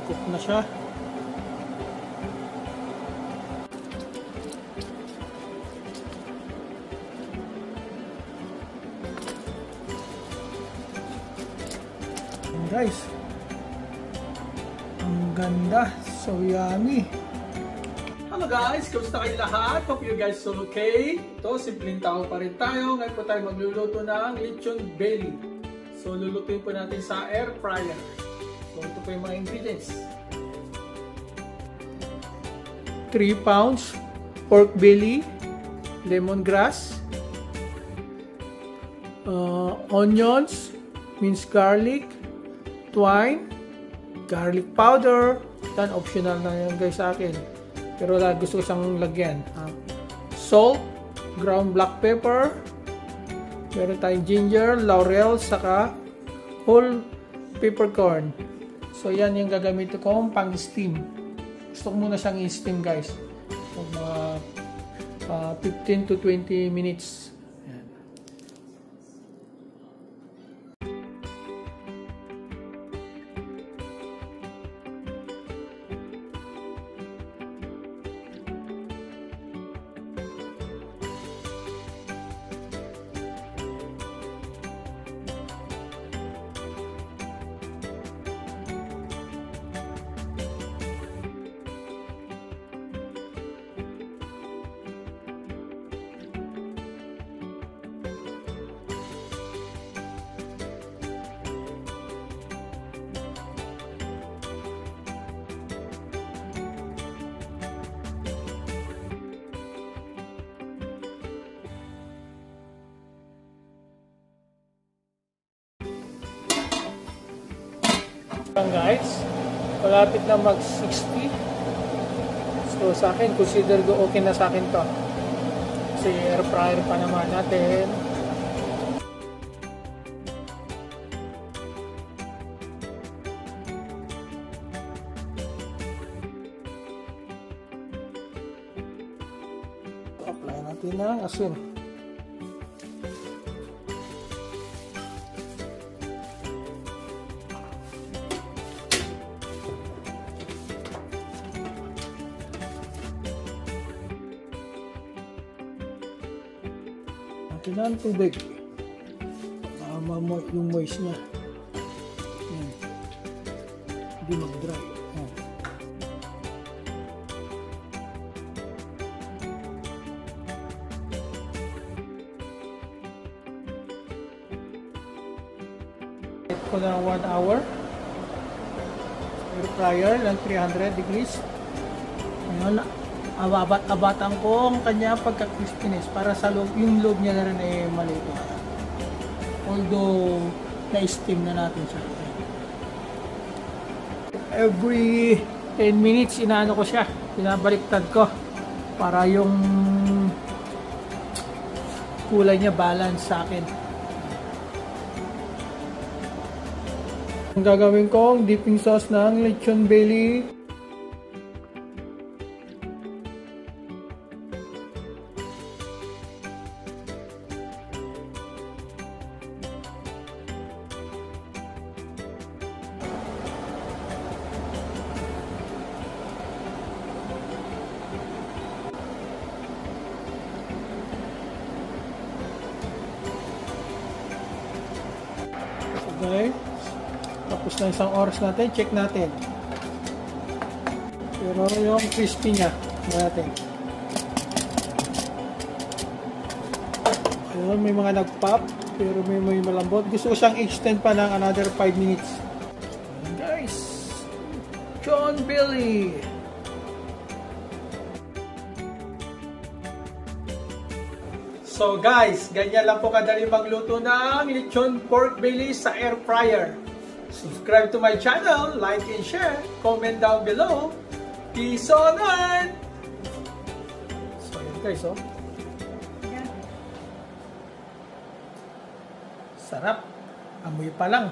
Cook na siya. Guys, ang ganda, so yummy. Hello guys, kamusta kayo lahat? Hope you guys are okay. Ito, simpleng tao pa rin tayo. Ngayon po tayo magluluto ng lechon belly. So lulutuin po natin sa air fryer. So ito po yung mga ingredients. 3 pounds pork belly, lemongrass, onions, minced garlic, twine, garlic powder. Yan, optional na yan guys sa akin. Pero gusto ko siyang lagyan. Salt, ground black pepper, meron tayong ginger, laurel, saka whole peppercorn. So yan yung gagamitin kong pang steam. Gusto ko muna siyang i-steam guys. So, mga 15 to 20 minutes. Guys, malapit na mag 60. So sa akin, consider ko okay na sa akin to. Kasi air fryer pa naman natin. Apply natin ng asin. Natin ang tubig para yung moist niya. Yan. Hindi mag-dry. Yan. Set ko na 1 hour. Air fryer ng 300 degrees. Ngayon, abatan ko ang kanya pagka-crispiness para sa loob, yung loob niya na rin ay malito. Although, na-steam na natin siya. Every 10 minutes, inaano ko siya. Pinabaliktad ko para yung kulay niya balance sa akin. Ang gagawin kong dipping sauce ng lechon belly. Okay. Tapos na isang oras natin, check natin. Pero yung crispy niya natin. Ayun, may mga nag-pop, pero may malambot. Gusto ko siyang extend pa ng another 5 minutes. Ayun guys, lechon belly. So guys, ganyan lang po kadali magluto ng lechon pork belly sa air fryer. Subscribe to my channel, like and share, comment down below. Peace on earth! So yun guys, oh. Sarap. Amoy pa lang.